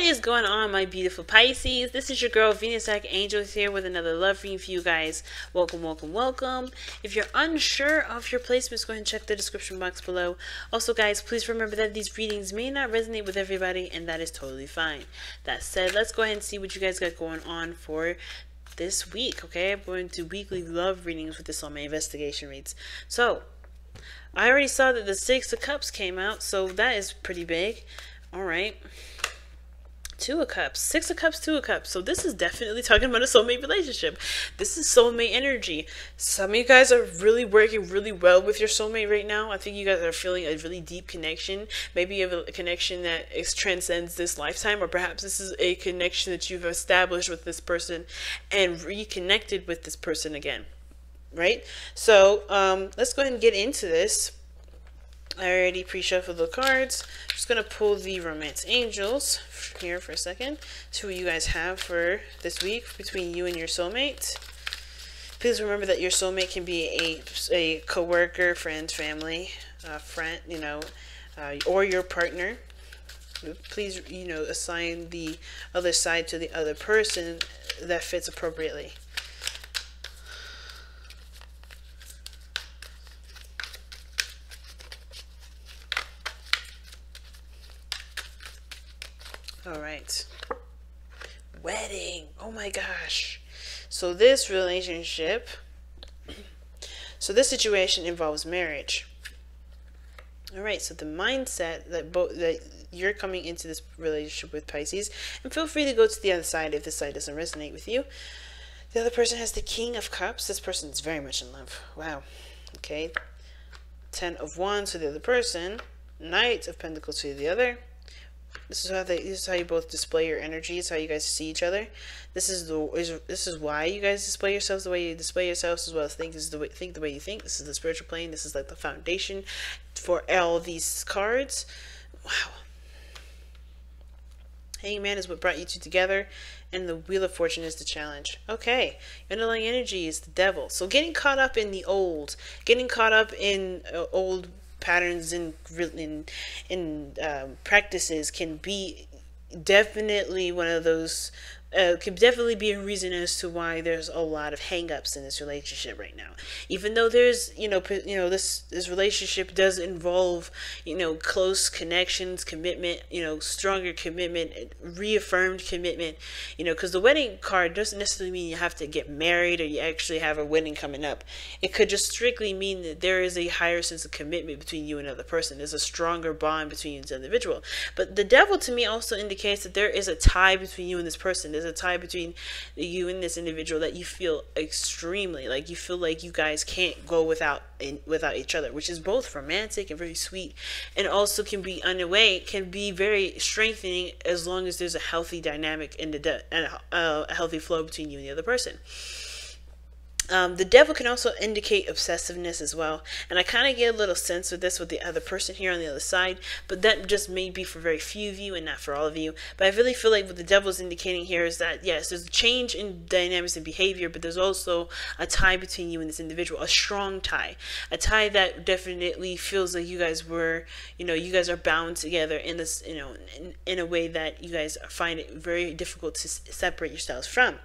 is going on, my beautiful Pisces? This is your girl Venus Archangel here with another love reading for you guys. Welcome, welcome, welcome. If you're unsure of your placements, go ahead and check the description box below. Also, guys, please remember that these readings may not resonate with everybody, and that is totally fine. That said, let's go ahead and see what you guys got going on for this week, okay? I'm going to weekly love readings with the Soulmate investigation reads. So, I already saw that the Six of Cups came out, so that is pretty big. Alright. Two of Cups. Six of Cups, Two of Cups. So this is definitely talking about a soulmate relationship. This is soulmate energy. Some of you guys are really working really well with your soulmate right now. I think you guys are feeling a really deep connection. Maybe you have a connection that transcends this lifetime, or perhaps this is a connection that you've established with this person and reconnected with this person again. Right? So let's go ahead and get into this. I already pre-shuffled the cards. I'm just going to pull the Romance Angels here for a second. See what you guys have for this week between you and your soulmate. Please remember that your soulmate can be a co-worker, friend, family, friend, you know, or your partner. Please, you know, assign the other side to the other person that fits appropriately. All right. Wedding. Oh my gosh. So this relationship, so this situation involves marriage. All right. So the mindset that you're coming into this relationship with, Pisces, and feel free to go to the other side if this side doesn't resonate with you. The other person has the King of Cups. This person is very much in love. Wow. Okay. 10 of Wands to the other person. Knight of Pentacles to the other. This is how you both display your energies, how you guys see each other. This is why you guys display yourselves the way you display yourselves, as well as think the way you think. This is the spiritual plane. This is like the foundation for all these cards. Wow. Hangman is what brought you two together, and the Wheel of Fortune is the challenge. Okay, underlying energy is the Devil. So getting caught up in the old, getting caught up in old patterns and practices can be definitely one of those could definitely be a reason as to why there's a lot of hang-ups in this relationship right now. Even though there's this relationship does involve close connections, commitment, stronger commitment, reaffirmed commitment, because the wedding card doesn't necessarily mean you have to get married or you actually have a wedding coming up. It could just strictly mean that there is a higher sense of commitment between you and another person. There's a stronger bond between you and the individual. But the Devil to me also indicates that there is a tie between you and this person. There's a tie between you and this individual that you feel extremely like. You feel like you guys can't go without each other, which is both romantic and very sweet, and also can be can be very strengthening as long as there's a healthy dynamic and a healthy flow between you and the other person. The Devil can also indicate obsessiveness as well, and I kind of get a little sense of this with the other person here on the other side, but that just may be for very few of you and not for all of you. But I really feel like what the Devil is indicating here is that yes, there's a change in dynamics and behavior, but there's also a tie between you and this individual, a strong tie, a tie that definitely feels like you guys were, you guys are bound together in this, in a way that you guys find it very difficult to separate yourselves from.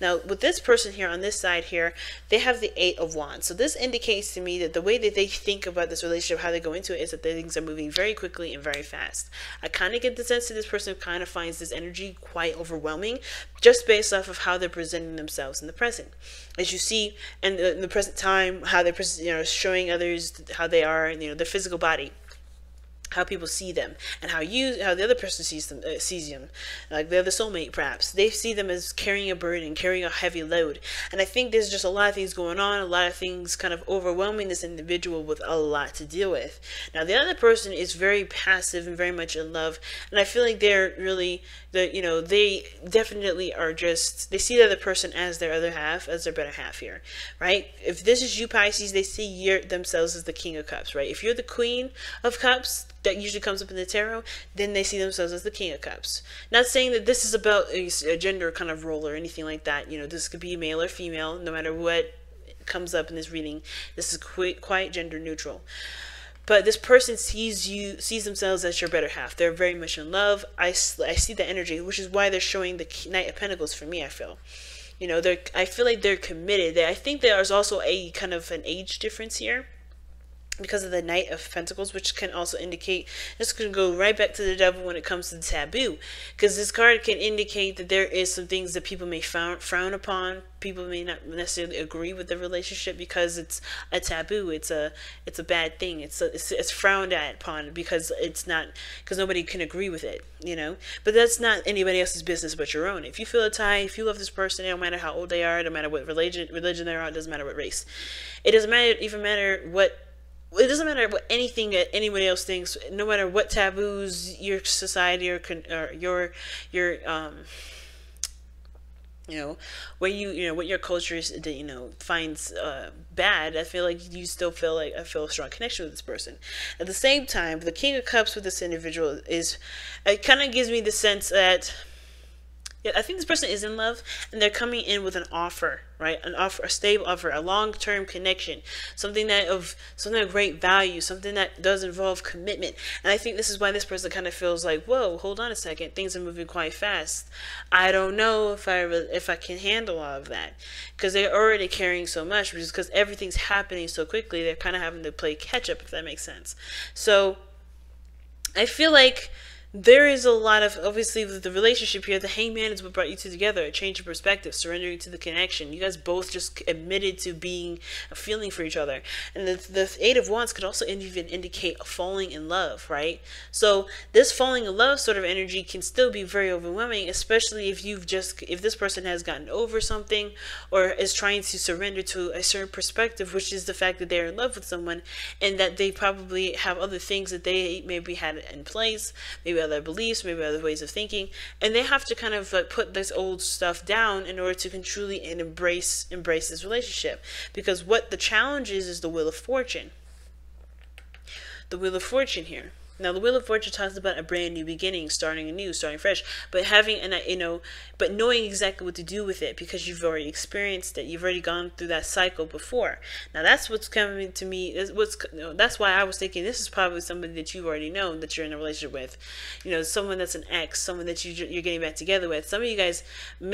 Now, with this person here on this side here, they have the 8 of Wands. So this indicates to me that the way that they think about this relationship, how they go into it, is that things are moving very quickly and very fast. I kind of get the sense that this person kind of finds this energy quite overwhelming, just based off of how they're presenting themselves in the present. As you see in the present time, how they're showing others how they are, their physical body, how people see them, and how the other person sees them, like they're the soulmate. Perhaps they see them as carrying a burden, carrying a heavy load. And I think there's just a lot of things going on, a lot of things kind of overwhelming this individual with a lot to deal with. Now the other person is very passive and very much in love, and I feel like they're really they definitely are just, they see the other person as their other half, as their better half here, right? If this is you, Pisces, they see themselves as the King of Cups, right? If you're the Queen of Cups, that usually comes up in the tarot, then they see themselves as the King of Cups. Not saying that this is about a gender kind of role or anything like that. This could be male or female, no matter what comes up in this reading. This is quite gender neutral. but this person sees themselves as your better half. They're very much in love. I see the energy, which is why they're showing the Knight of Pentacles for me. I feel, I feel like they're committed. I think there's also a kind of an age difference here, because of the Knight of Pentacles, which can also indicate, this can go right back to the Devil when it comes to the taboo, because this card can indicate that there is some things that people may frown upon. People may not necessarily agree with the relationship because it's a taboo. It's a bad thing. It's frowned upon because nobody can agree with it, But that's not anybody else's business but your own. If you feel a tie, if you love this person, no matter how old they are, no matter what religion they are, it doesn't matter what race. It doesn't matter what anything that anybody else thinks, no matter what taboos your society or your what your culture is, finds bad. I feel like you still feel a strong connection with this person. At the same time, the King of Cups with this individual it kind of gives me the sense that, yeah, I think this person is in love, and they're coming in with an offer, right? An offer, a stable offer, a long-term connection, something of great value, something that does involve commitment. And I think this is why this person kind of feels like, whoa, hold on a second, things are moving quite fast. I don't know if I can handle all of that, because they're already carrying so much, because everything's happening so quickly. They're kind of having to play catch up, if that makes sense. So I feel like there is a lot of, obviously, the relationship here. The Hangman is what brought you two together. A change of perspective, surrendering to the connection. You guys both just admitted to a feeling for each other. And the Eight of Wands could also even indicate falling in love, right? So this falling in love sort of energy can still be very overwhelming, especially if this person has gotten over something or is trying to surrender to a certain perspective, which is the fact that they're in love with someone and that they probably have other things that they maybe had in place, maybe other beliefs, maybe other ways of thinking, and they have to kind of put this old stuff down in order to truly embrace this relationship. Because what the challenge is the Wheel of Fortune. The Wheel of Fortune here. Now, the Wheel of Fortune talks about a brand new beginning, starting anew, starting fresh, but but knowing exactly what to do with it, because you've already experienced it. You've already gone through that cycle before. Now, that's what's coming to me. That's why I was thinking this is probably somebody that you've already known that you're in a relationship with. Someone that's an ex, someone that you're getting back together with. Some of you guys, it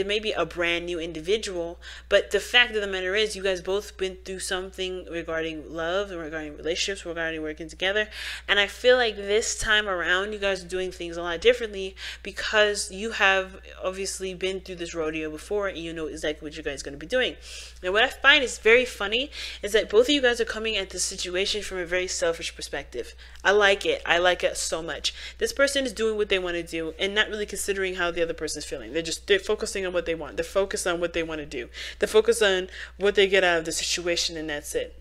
may be a brand new individual, but the fact of the matter is, you guys both been through something regarding love and regarding relationships, regarding working together, and I feel like this time around you guys are doing things a lot differently because you have obviously been through this rodeo before and you know exactly what you guys are going to be doing. Now, what I find is very funny is that both of you guys are coming at this situation from a very selfish perspective. I like it. I like it so much. This person is doing what they want to do and not really considering how the other person is feeling. They're focusing on what they want. They're focused on what they want to do. They're focused on what they get out of the situation, and that's it.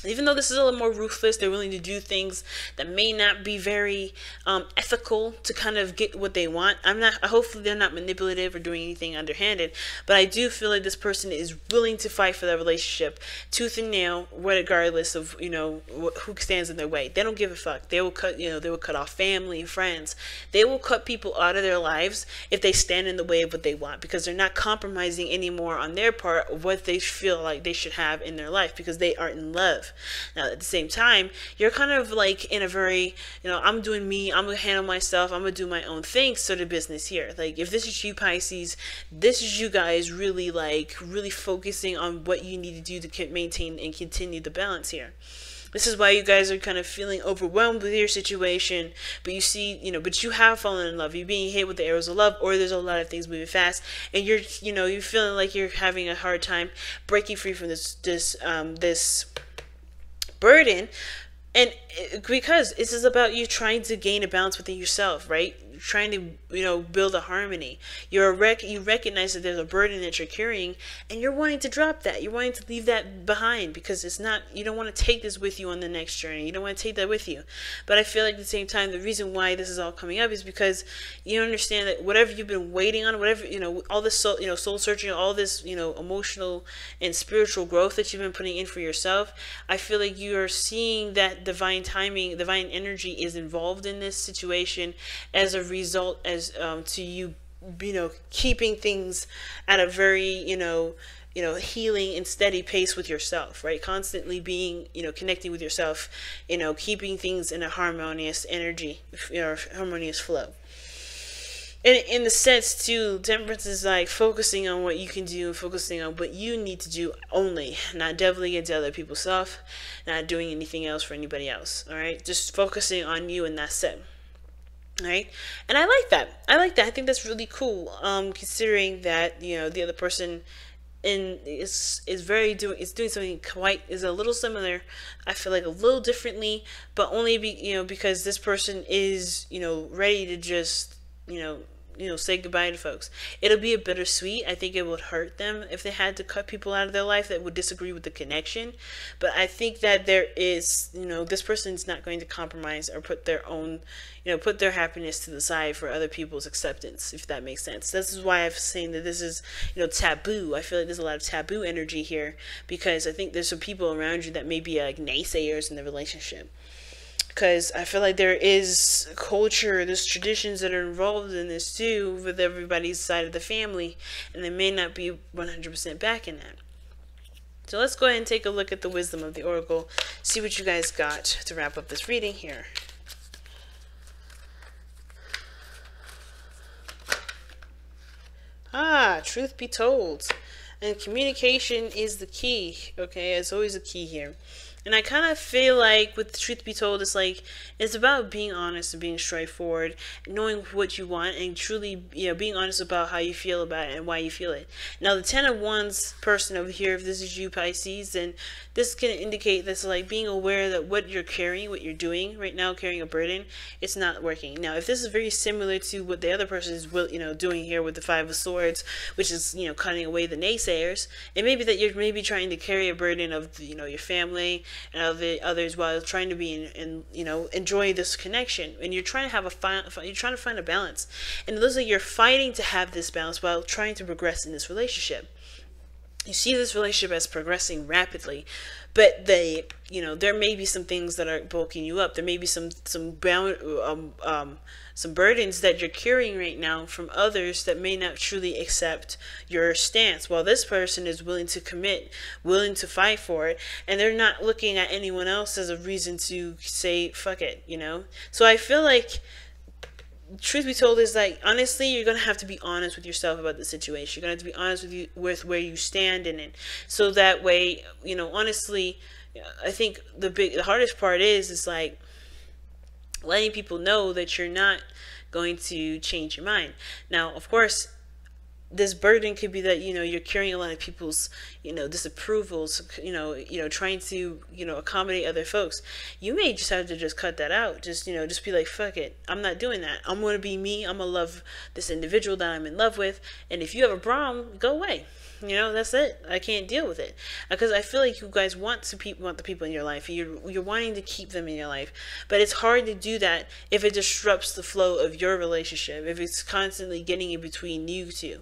Even though this is a little more ruthless, they're willing to do things that may not be very ethical to kind of get what they want. Hopefully they're not manipulative or doing anything underhanded, but I do feel like this person is willing to fight for that relationship tooth and nail, regardless of, who stands in their way. They don't give a fuck. They will cut off family, friends. They will cut people out of their lives if they stand in the way of what they want, because they're not compromising anymore on their part of what they feel like they should have in their life, because they are in love. Now, at the same time, you're kind of like in a very, I'm doing me, I'm going to handle myself, I'm going to do my own thing sort of business here. Like, if this is you, Pisces, this is you guys really focusing on what you need to do to maintain and continue the balance here. This is why you guys are kind of feeling overwhelmed with your situation, but you see, but you have fallen in love. You're being hit with the arrows of love, or there's a lot of things moving fast, and you're feeling like you're having a hard time breaking free from this burden. And because this is about you trying to gain a balance within yourself, right? Trying to, build a harmony. You recognize that there's a burden that you're carrying, and you're wanting to drop that. You're wanting to leave that behind because you don't want to take this with you on the next journey. You don't want to take that with you. But I feel like at the same time, the reason why this is all coming up is because you understand that whatever you've been waiting on, whatever, all this soul searching, all this, emotional and spiritual growth that you've been putting in for yourself, I feel like you are seeing that divine timing, divine energy is involved in this situation as a result to you keeping things at a very healing and steady pace with yourself, right? Constantly being, connecting with yourself, keeping things in a harmonious energy, harmonious flow. And in the sense too, temperance is like focusing on what you can do and focusing on what you need to do only, not delving into other people's stuff, not doing anything else for anybody else. All right, just focusing on you, and that's it. All right, and I like that. I think that's really cool. Considering that the other person is doing something is a little similar. I feel like a little differently, but only because this person is ready to just say goodbye to folks. It'll be a bittersweet. I think it would hurt them if they had to cut people out of their life that would disagree with the connection. But I think that there is, this person's not going to compromise or put their own, put their happiness to the side for other people's acceptance, if that makes sense. This is why I've seen that this is, taboo. I feel like there's a lot of taboo energy here, because I think there's some people around you that may be like naysayers in the relationship. Because I feel like there is culture, there's traditions that are involved in this too, with everybody's side of the family, and they may not be 100% backing that. So let's go ahead and take a look at the wisdom of the oracle, see what you guys got to wrap up this reading here. Truth be told. And communication is the key, okay? It's always a key here. And I kind of feel like with the truth be told, it's about being honest and being straightforward, knowing what you want, and truly, being honest about how you feel about it and why you feel it. Now, the 10 of Wands person over here, if this is you, Pisces, then this can indicate that's like being aware that what you're carrying, what you're doing right now, carrying a burden, it's not working. Now, if this is very similar to what the other person is, doing here with the 5 of Swords, which is, cutting away the naysayers, it may be that you're maybe trying to carry a burden of, your family and of the others while trying to be enjoy this connection, and you're trying to find a balance, and it looks like you're fighting to have this balance while trying to progress in this relationship. You see this relationship as progressing rapidly, but there may be some things that are bulking you up. There may be some burdens that you're carrying right now from others that may not truly accept your stance, while this person is willing to commit, willing to fight for it, and they're not looking at anyone else as a reason to say fuck it. So I feel like, truth be told, is like, honestly, you're gonna have to be honest with yourself about the situation. You're gonna have to be honest with where you stand in it, so that way, honestly, I think the hardest part is like letting people know that you're not going to change your mind. Now, of course, this burden could be that you're carrying a lot of people's disapprovals, trying to accommodate other folks. You may just have to just cut that out. Just be like, fuck it, I'm not doing that. I'm going to be me. I'm gonna love this individual that I'm in love with, and if you have a problem, go away. That's it. I can't deal with it, because I feel like you guys want the people in your life. You're wanting to keep them in your life, but it's hard to do that if it disrupts the flow of your relationship, if it's constantly getting in between you two.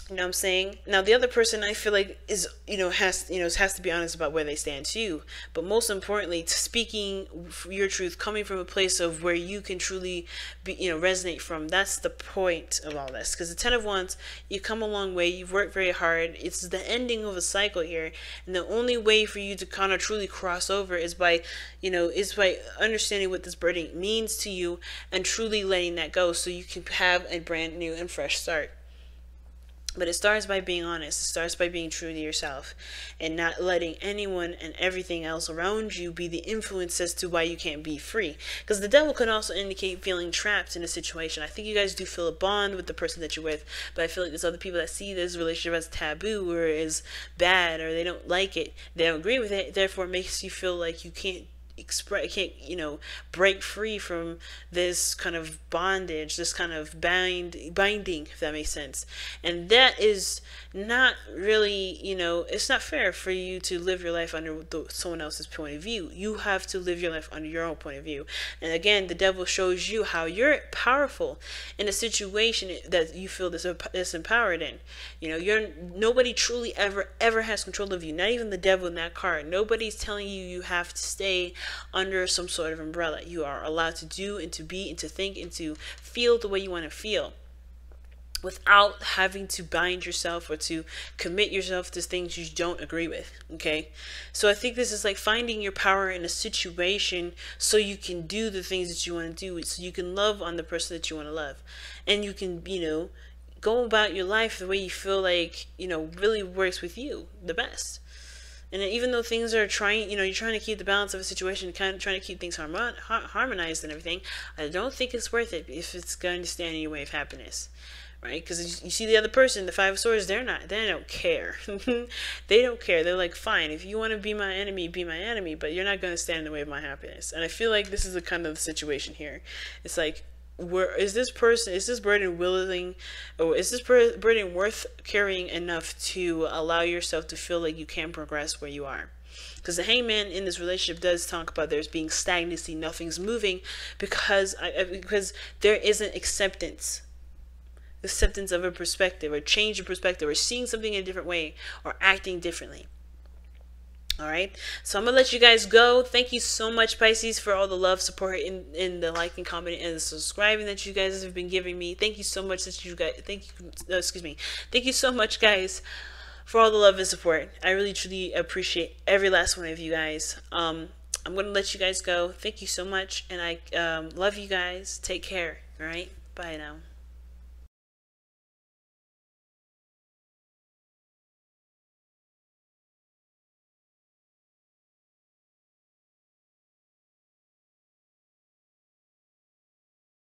You know what I'm saying? Now, the other person, I feel like has to be honest about where they stand too. But most importantly, speaking your truth, coming from a place of where you can truly be, resonate from. That's the point of all this. Because the 10 of Wands, you come a long way. You've worked very hard. It's the ending of a cycle here, and the only way for you to kind of truly cross over is by understanding what this burden means to you and truly letting that go, so you can have a brand new and fresh start. But it starts by being honest. It starts by being true to yourself and not letting anyone and everything else around you be the influence as to why you can't be free. Because the devil can also indicate feeling trapped in a situation. I think you guys do feel a bond with the person that you're with, but I feel like there's other people that see this relationship as taboo or as bad, or they don't like it. They don't agree with it. Therefore, it makes you feel like you can't break free from this kind of bondage, this kind of binding, if that makes sense. And that is not really, it's not fair for you to live your life under someone else's point of view. You have to live your life under your own point of view. And again, the devil shows you how you're powerful in a situation that you feel disempowered in. Nobody truly ever has control of you, not even the devil in that card. Nobody's telling you have to stay under some sort of umbrella. You are allowed to do and to be and to think and to feel the way you want to feel. without having to bind yourself or to commit yourself to things you don't agree with. Okay, so I think this is like finding your power in a situation so you can do the things that you want to do, so you can love on the person that you want to love, and you can, you know, go about your life the way you feel like, you know, really works with you the best. And even though things are trying, you know, you're trying to keep the balance of a situation, kind of trying to keep things harmonized and everything, I don't think it's worth it if it's going to stand in your way of happiness. Right? Because you see the other person, the Five of Swords, they don't care. They don't care. They're like, fine, if you want to be my enemy, but you're not going to stand in the way of my happiness. And I feel like this is the kind of the situation here. It's like, is this burden willing, or is this burden worth carrying enough to allow yourself to feel like you can progress where you are? Because the Hangman in this relationship does talk about there's being stagnancy, nothing's moving, because there isn't acceptance of a perspective, or change of perspective, or seeing something in a different way, or acting differently. Alright, so I'm gonna let you guys go. Thank you so much, Pisces, for all the love, support, in the liking, commenting, and the subscribing that you guys have been giving me. Thank you so much that you guys, thank you so much, guys, for all the love and support. I really truly appreciate every last one of you guys. I'm gonna let you guys go. Thank you so much, and I love you guys. Take care. Alright, bye now.